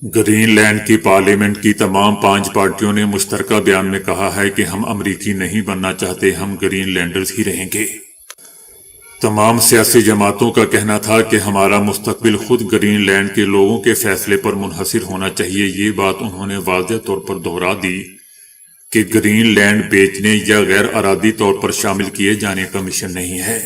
Green land کی parliament کی تمام 5 پارٹیوں نے مشترکہ بیان میں کہا ہے کہ ہم امریکی نہیں بننا چاہتے، ہم گرین لینڈرز ہی رہیں گے۔ تمام سیاسی جماعتوں کا کہنا تھا کہ ہمارا مستقبل خود گرین لینڈ کے لوگوں کے فیصلے پر منحصر ہونا چاہیے۔ یہ بات انہوں نے واضح طور پر دہرا دی کہ گرین لینڈ بیچنے یا غیر ارادی طور پر شامل کیے جانے کا مشن نہیں ہے۔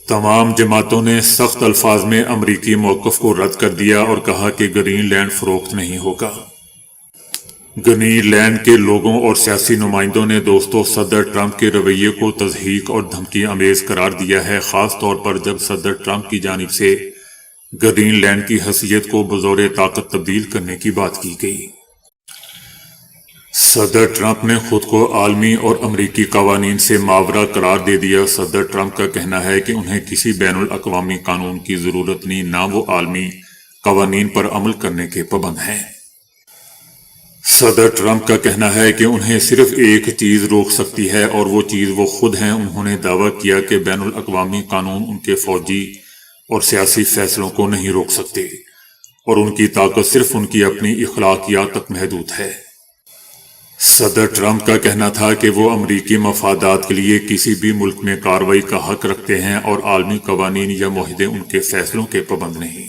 تمام جماعتوں نے سخت الفاظ میں امریکی موقف کو رد کر دیا اور کہا کہ گرین لینڈ فروخت نہیں ہوگا۔ گرین لینڈ کے لوگوں اور سیاسی نمائندوں نے صدر ٹرمپ کے رویے کو تضحیک اور دھمکی آمیز قرار دیا ہے، خاص طور پر جب صدر ٹرمپ کی جانب سے گرین لینڈ کی حیثیت کو بزور طاقت تبدیل کرنے کی بات کی گئی۔ صدر ٹرمپ نے خود کو عالمی اور امریکی قوانین سے ماورا قرار دے دیا۔ صدر ٹرمپ کا کہنا ہے کہ انہیں کسی بین الاقوامی قانون کی ضرورت نہیں، نہ وہ عالمی قوانین پر عمل کرنے کے پابند ہیں۔ صدر ٹرمپ کا کہنا ہے کہ انہیں صرف ایک چیز روک سکتی ہے اور وہ چیز وہ خود ہیں۔ انہوں نے دعویٰ کیا کہ بین الاقوامی قانون ان کے فوجی اور سیاسی فیصلوں کو نہیں روک سکتے اور ان کی طاقت صرف ان کی اپنی اخلاقیات تک محدود ہے۔ صدر ٹرمپ کا کہنا تھا کہ وہ امریکی مفادات کے لیے کسی بھی ملک میں کارروائی کا حق رکھتے ہیں اور عالمی قوانین یا معاہدے ان کے فیصلوں کے پابند نہیں۔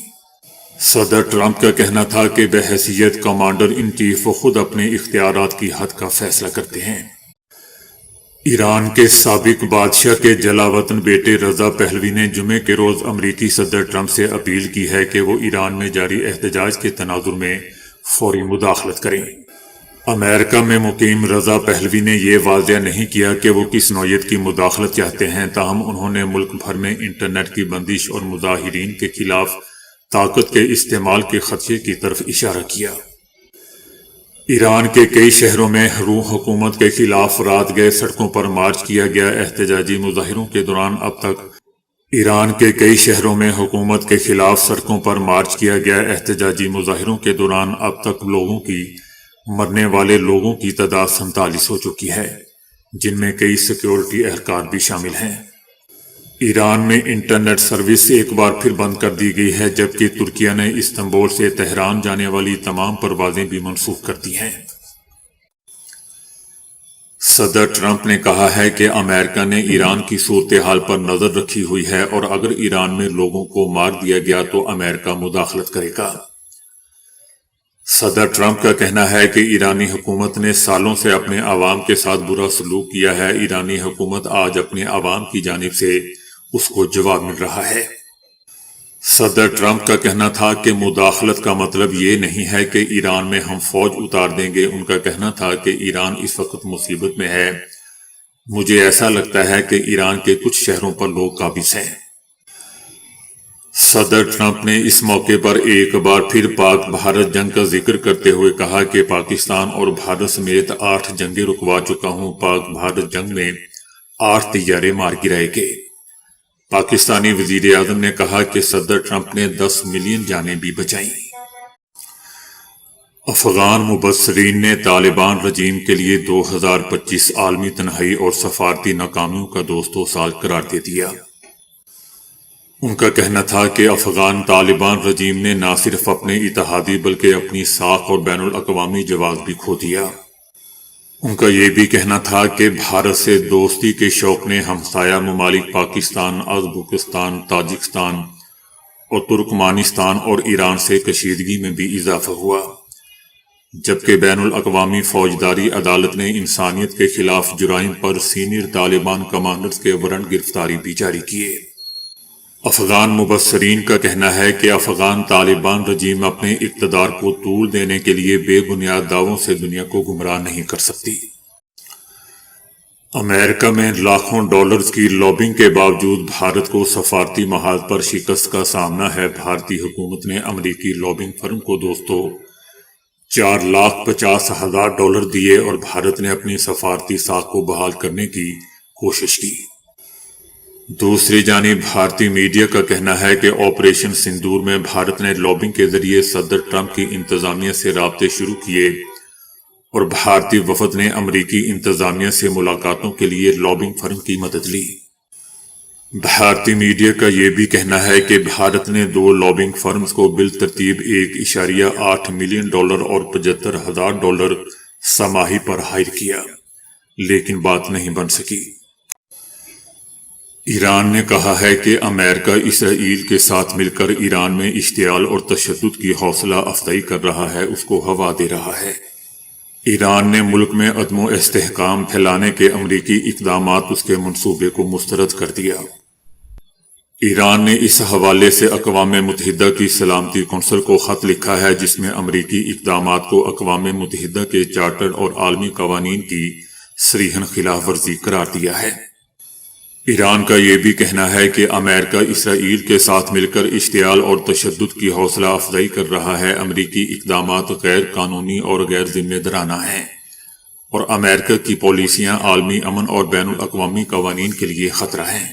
صدر ٹرمپ کا کہنا تھا کہ بحیثیت کمانڈر ان چیف وہ خود اپنے اختیارات کی حد کا فیصلہ کرتے ہیں۔ ایران کے سابق بادشاہ کے جلا وطن بیٹے رضا پہلوی نے جمعے کے روز امریکی صدر ٹرمپ سے اپیل کی ہے کہ وہ ایران میں جاری احتجاج کے تناظر میں فوری مداخلت کریں۔ امریکہ میں مقیم رضا پہلوی نے یہ واضح نہیں کیا کہ وہ کس نوعیت کی مداخلت چاہتے ہیں، تاہم انہوں نے ملک بھر میں انٹرنیٹ کی بندش اور مظاہرین کے خلاف طاقت کے استعمال کے خدشے کی طرف اشارہ کیا۔ ایران کے کئی شہروں میں حکومت کے خلاف رات گئے سڑکوں پر مارچ کیا گیا۔ احتجاجی مظاہروں کے دوران اب تک ایران کے کئی شہروں میں حکومت کے خلاف سڑکوں پر مارچ کیا گیا۔ احتجاجی مظاہروں کے دوران اب تک مرنے والے لوگوں کی تعداد 47 ہو چکی ہے، جن میں کئی سیکیورٹی اہلکار بھی شامل ہیں۔ ایران میں انٹرنیٹ سروس ایک بار پھر بند کر دی گئی ہے، جبکہ ترکیہ نے استنبول سے تہران جانے والی تمام پروازیں بھی منسوخ کر دی ہیں۔ صدر ٹرمپ نے کہا ہے کہ امریکہ نے ایران کی صورتحال پر نظر رکھی ہوئی ہے اور اگر ایران میں لوگوں کو مار دیا گیا تو امریکہ مداخلت کرے گا۔ صدر ٹرمپ کا کہنا ہے کہ ایرانی حکومت نے سالوں سے اپنے عوام کے ساتھ برا سلوک کیا ہے۔ ایرانی حکومت آج اپنے عوام کی جانب سے اس کو جواب مل رہا ہے۔ صدر ٹرمپ کا کہنا تھا کہ مداخلت کا مطلب یہ نہیں ہے کہ ایران میں ہم فوج اتار دیں گے۔ ان کا کہنا تھا کہ ایران اس وقت مصیبت میں ہے۔ مجھے ایسا لگتا ہے کہ ایران کے کچھ شہروں پر لوگ قابض ہیں۔ صدر ٹرمپ نے اس موقع پر ایک بار پھر پاک بھارت جنگ کا ذکر کرتے ہوئے کہا کہ پاکستان اور بھارت سمیت 8 جنگیں رکوا چکا ہوں۔ پاک بھارت جنگ میں 8 طیارے مار گرائے گئے۔ پاکستانی وزیر اعظم نے کہا کہ صدر ٹرمپ نے 10 ملین جانیں بھی بچائیں۔ افغان مبصرین نے طالبان رجیم کے لیے 2025 عالمی تنہائی اور سفارتی ناکامیوں کا 200 سال قرار دے دیا۔ ان کا کہنا تھا کہ افغان طالبان رجیم نے نہ صرف اپنے اتحادی بلکہ اپنی ساکھ اور بین الاقوامی جواز بھی کھو دیا۔ ان کا یہ بھی کہنا تھا کہ بھارت سے دوستی کے شوق نے ہمسایہ ممالک پاکستان، ازبکستان، تاجکستان اور ترکمانستان اور ایران سے کشیدگی میں بھی اضافہ ہوا، جبکہ بین الاقوامی فوجداری عدالت نے انسانیت کے خلاف جرائم پر سینئر طالبان کمانڈرز کے وارنٹ گرفتاری بھی جاری کیے۔ افغان مبصرین کا کہنا ہے کہ افغان طالبان رجیم اپنے اقتدار کو طول دینے کے لیے بے بنیاد دعووں سے دنیا کو گمراہ نہیں کر سکتی۔ امریکہ میں لاکھوں ڈالرز کی لابنگ کے باوجود بھارت کو سفارتی محاذ پر شکست کا سامنا ہے۔ بھارتی حکومت نے امریکی لابنگ فرم کو $4,50,000 دیے اور بھارت نے اپنی سفارتی ساکھ کو بحال کرنے کی کوشش کی۔ دوسری جانب بھارتی میڈیا کا کہنا ہے کہ آپریشن سندور میں بھارت نے لابنگ کے ذریعے صدر ٹرمپ کی انتظامیہ سے رابطے شروع کیے اور بھارتی وفد نے امریکی انتظامیہ سے ملاقاتوں کے لیے لابنگ فرم کی مدد لی۔ بھارتی میڈیا کا یہ بھی کہنا ہے کہ بھارت نے 2 لابنگ فرمز کو بالترتیب $1.8 ملین اور $75,000 سماہی پر ہائر کیا، لیکن بات نہیں بن سکی۔ ایران نے کہا ہے کہ امریکہ اسرائیل کے ساتھ مل کر ایران میں اشتعال اور تشدد کی حوصلہ افزائی کر رہا ہے، اس کو ہوا دے رہا ہے۔ ایران نے ملک میں عدم و استحکام پھیلانے کے امریکی اقدامات اس کے منصوبے کو مسترد کر دیا۔ ایران نے اس حوالے سے اقوام متحدہ کی سلامتی کونسل کو خط لکھا ہے، جس میں امریکی اقدامات کو اقوام متحدہ کے چارٹر اور عالمی قوانین کی صریحاً خلاف ورزی قرار دیا ہے۔ ایران کا یہ بھی کہنا ہے کہ امریکہ اسرائیل کے ساتھ مل کر اشتعال اور تشدد کی حوصلہ افزائی کر رہا ہے۔ امریکی اقدامات غیر قانونی اور غیر ذمہ دارانہ ہیں، اور امریکہ کی پالیسیاں عالمی امن اور بین الاقوامی قوانین کے لیے خطرہ ہیں۔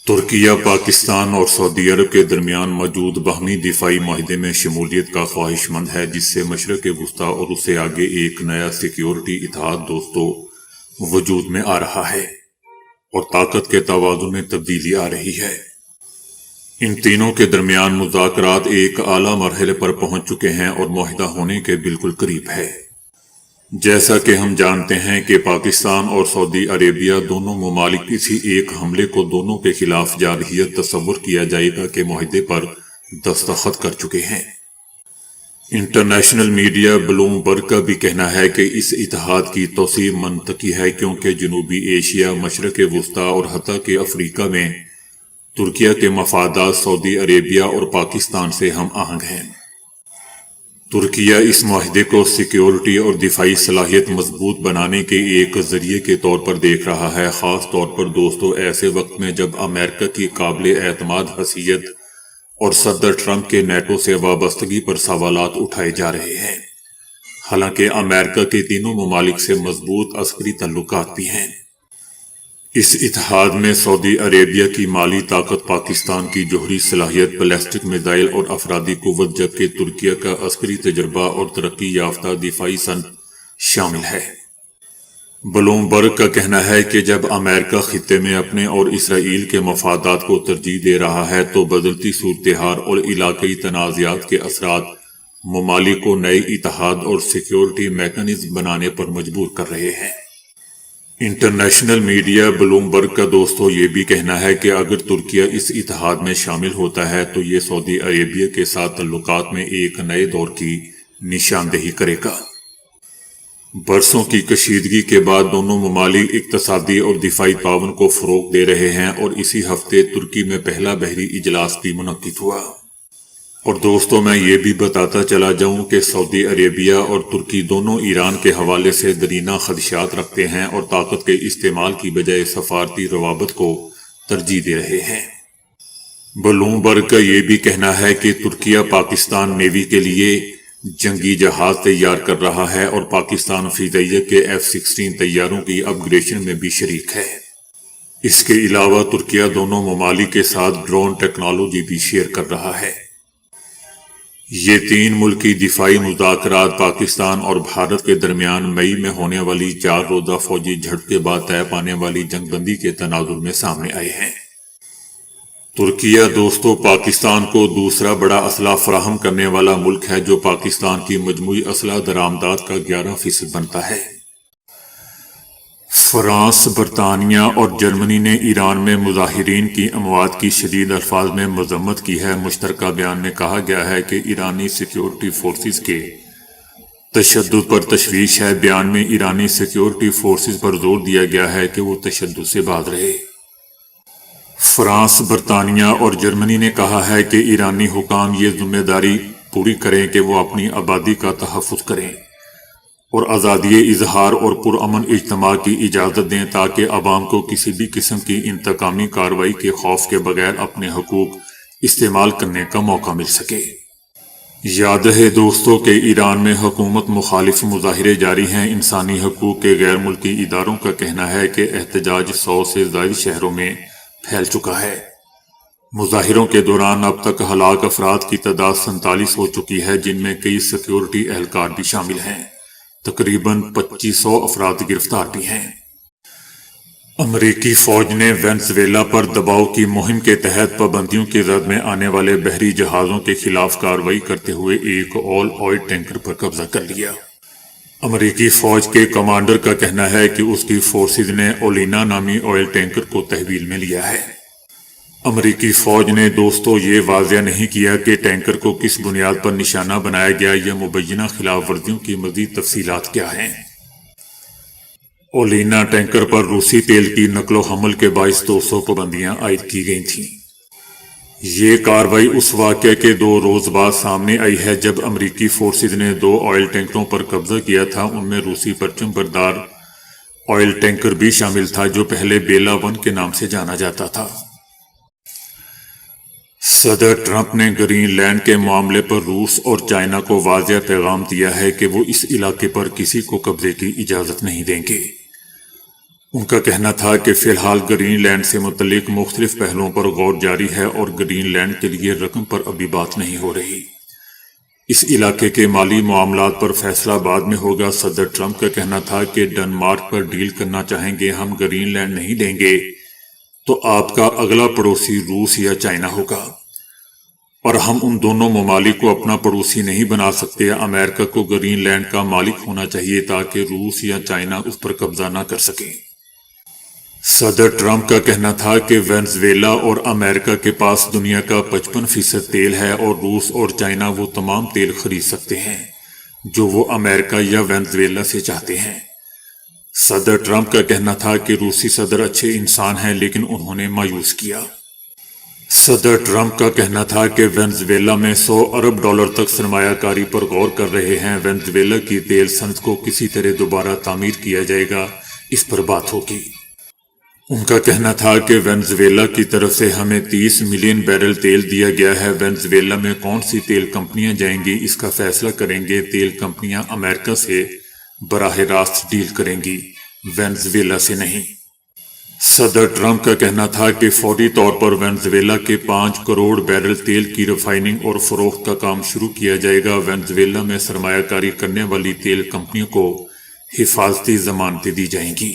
ترکیہ پاکستان اور سعودی عرب کے درمیان موجود باہمی دفاعی معاہدے میں شمولیت کا خواہش مند ہے، جس سے مشرق وسطیٰ اور اس سے آگے ایک نیا سیکیورٹی اتحاد دوستوں وجود میں آ رہا ہے، اور طاقت کے توازن میں تبدیلی آ رہی ہے۔ ان تینوں کے درمیان مذاکرات ایک اعلیٰ مرحلے پر پہنچ چکے ہیں اور معاہدہ ہونے کے بالکل قریب ہے۔ جیسا کہ ہم جانتے ہیں کہ پاکستان اور سعودی عربیہ دونوں ممالک کسی ایک حملے کو دونوں کے خلاف جارحیت تصور کیا جائے گا کے معاہدے پر دستخط کر چکے ہیں۔ انٹرنیشنل میڈیا بلومبرگ کا بھی کہنا ہے کہ اس اتحاد کی توسیع منطقی ہے، کیونکہ جنوبی ایشیا، مشرق وسطیٰ اور حتیٰ کہ افریقہ میں ترکیہ کے مفادات سعودی عربیہ اور پاکستان سے ہم آہنگ ہیں۔ ترکیہ اس معاہدے کو سیکیورٹی اور دفاعی صلاحیت مضبوط بنانے کے ایک ذریعے کے طور پر دیکھ رہا ہے، خاص طور پر دوستو ایسے وقت میں جب امریکہ کی قابل اعتماد حیثیت اور صدر ٹرمپ کے نیٹو سے وابستگی پر سوالات اٹھائے جا رہے ہیں۔ حالانکہ امریکہ کے تینوں ممالک سے مضبوط عسکری تعلقات بھی ہیں۔ اس اتحاد میں سعودی عربیہ کی مالی طاقت، پاکستان کی جوہری صلاحیت، بیلسٹک میزائل اور افرادی قوت، جبکہ ترکیہ کا عسکری تجربہ اور ترقی یافتہ دفاعی صنعت شامل ہے۔ بلومبرگ کا کہنا ہے کہ جب امریکہ خطے میں اپنے اور اسرائیل کے مفادات کو ترجیح دے رہا ہے تو بدلتی صورتحال اور علاقائی تنازعات کے اثرات ممالک کو نئے اتحاد اور سیکیورٹی میکانزم بنانے پر مجبور کر رہے ہیں۔ انٹرنیشنل میڈیا بلومبرگ کا دوستو یہ بھی کہنا ہے کہ اگر ترکیہ اس اتحاد میں شامل ہوتا ہے تو یہ سعودی عربیہ کے ساتھ تعلقات میں ایک نئے دور کی نشاندہی کرے گا۔ برسوں کی کشیدگی کے بعد دونوں ممالک اقتصادی اور دفاعی تعاون کو فروغ دے رہے ہیں، اور اسی ہفتے ترکی میں پہلا بحری اجلاس بھی منعقد ہوا۔ اور دوستو میں یہ بھی بتاتا چلا جاؤں کہ سعودی عربیہ اور ترکی دونوں ایران کے حوالے سے درینہ خدشات رکھتے ہیں اور طاقت کے استعمال کی بجائے سفارتی روابط کو ترجیح دے رہے ہیں۔ بلومبرگ کا یہ بھی کہنا ہے کہ ترکیہ پاکستان نیوی کے لیے جنگی جہاز تیار کر رہا ہے، اور پاکستان فضائیہ کے F-16 طیاروں کی اپ گریڈیشن میں بھی شریک ہے۔ اس کے علاوہ ترکیہ دونوں ممالک کے ساتھ ڈرون ٹیکنالوجی بھی شیئر کر رہا ہے۔ یہ 3 ملکی دفاعی مذاکرات پاکستان اور بھارت کے درمیان مئی میں ہونے والی 4 روزہ فوجی جھڑپ کے بعد طے پانے والی جنگ بندی کے تناظر میں سامنے آئے ہیں۔ ترکیہ دوستو پاکستان کو دوسرا بڑا اسلحہ فراہم کرنے والا ملک ہے، جو پاکستان کی مجموعی اسلحہ درآمدات کا 11% بنتا ہے۔ فرانس، برطانیہ اور جرمنی نے ایران میں مظاہرین کی اموات کی شدید الفاظ میں مذمت کی ہے۔ مشترکہ بیان میں کہا گیا ہے کہ ایرانی سیکیورٹی فورسز کے تشدد پر تشویش ہے۔ بیان میں ایرانی سیکیورٹی فورسز پر زور دیا گیا ہے کہ وہ تشدد سے باز رہے۔ فرانس، برطانیہ اور جرمنی نے کہا ہے کہ ایرانی حکام یہ ذمہ داری پوری کریں کہ وہ اپنی آبادی کا تحفظ کریں اور آزادی اظہار اور پرامن اجتماع کی اجازت دیں، تاکہ عوام کو کسی بھی قسم کی انتقامی کارروائی کے خوف کے بغیر اپنے حقوق استعمال کرنے کا موقع مل سکے۔ یاد ہے دوستو کہ ایران میں حکومت مخالف مظاہرے جاری ہیں۔ انسانی حقوق کے غیر ملکی اداروں کا کہنا ہے کہ احتجاج 100 سے زائد شہروں میں پھیل چکا ہے۔ مظاہروں کے دوران اب تک ہلاک افراد کی تعداد 47 ہو چکی ہے، جن میں کئی سیکیورٹی اہلکار بھی شامل ہیں۔ تقریباً 2500 افراد گرفتار بھی ہیں۔ امریکی فوج نے وینزویلا پر دباؤ کی مہم کے تحت پابندیوں کی زد میں آنے والے بحری جہازوں کے خلاف کارروائی کرتے ہوئے ایک آئل ٹینکر پر قبضہ کر لیا۔ امریکی فوج کے کمانڈر کا کہنا ہے کہ اس کی فورسز نے اولینا نامی آئل ٹینکر کو تحویل میں لیا ہے۔ امریکی فوج نے دوستو یہ واضح نہیں کیا کہ ٹینکر کو کس بنیاد پر نشانہ بنایا گیا یا مبینہ خلاف ورزیوں کی مزید تفصیلات کیا ہیں۔ اولینا ٹینکر پر روسی تیل کی نقل و حمل کے باعث 200 پابندیاں عائد کی گئی تھیں۔ یہ کارروائی اس واقعے کے 2 روز بعد سامنے آئی ہے جب امریکی فورسز نے 2 آئل ٹینکروں پر قبضہ کیا تھا۔ ان میں روسی پرچم بردار آئل ٹینکر بھی شامل تھا جو پہلے بیلا 1 کے نام سے جانا جاتا تھا۔ صدر ٹرمپ نے گرین لینڈ کے معاملے پر روس اور چائنا کو واضح پیغام دیا ہے کہ وہ اس علاقے پر کسی کو قبضے کی اجازت نہیں دیں گے۔ ان کا کہنا تھا کہ فی الحال گرین لینڈ سے متعلق مختلف پہلوؤں پر غور جاری ہے اور گرین لینڈ کے لیے رقم پر ابھی بات نہیں ہو رہی۔ اس علاقے کے مالی معاملات پر فیصلہ بعد میں ہوگا۔ صدر ٹرمپ کا کہنا تھا کہ ڈنمارک پر ڈیل کرنا چاہیں گے، ہم گرین لینڈ نہیں لیں گے تو آپ کا اگلا پڑوسی روس یا چائنا ہوگا، اور ہم ان دونوں ممالک کو اپنا پڑوسی نہیں بنا سکتے۔ امریکہ کو گرین لینڈ کا مالک ہونا چاہیے تاکہ روس یا چائنا اس پر قبضہ نہ کر سکیں۔ صدر ٹرمپ کا کہنا تھا کہ وینزویلا اور امریکہ کے پاس دنیا کا 55% تیل ہے اور روس اور چائنا وہ تمام تیل خرید سکتے ہیں جو وہ امریکہ یا وینزویلا سے چاہتے ہیں۔ صدر ٹرمپ کا کہنا تھا کہ روسی صدر اچھے انسان ہیں لیکن انہوں نے مایوس کیا۔ صدر ٹرمپ کا کہنا تھا کہ وینزویلا میں $100 ارب تک سرمایہ کاری پر غور کر رہے ہیں۔ وینزویلا کی تیل صنعت کو کسی طرح دوبارہ تعمیر کیا جائے گا، اس پر بات ہوگی۔ ان کا کہنا تھا کہ وینزویلا کی طرف سے ہمیں 30 ملین بیرل تیل دیا گیا ہے۔ وینزویلا میں کون سی تیل کمپنیاں جائیں گی اس کا فیصلہ کریں گے۔ تیل کمپنیاں امریکہ سے براہ راست ڈیل کریں گی، وینزویلا سے نہیں۔ صدر ٹرمپ کا کہنا تھا کہ فوری طور پر وینزویلا کے 5 کروڑ بیرل تیل کی ریفائننگ اور فروخت کا کام شروع کیا جائے گا۔ وینزویلا میں سرمایہ کاری کرنے والی تیل کمپنیوں کو حفاظتی ضمانتیں دی جائیں گی۔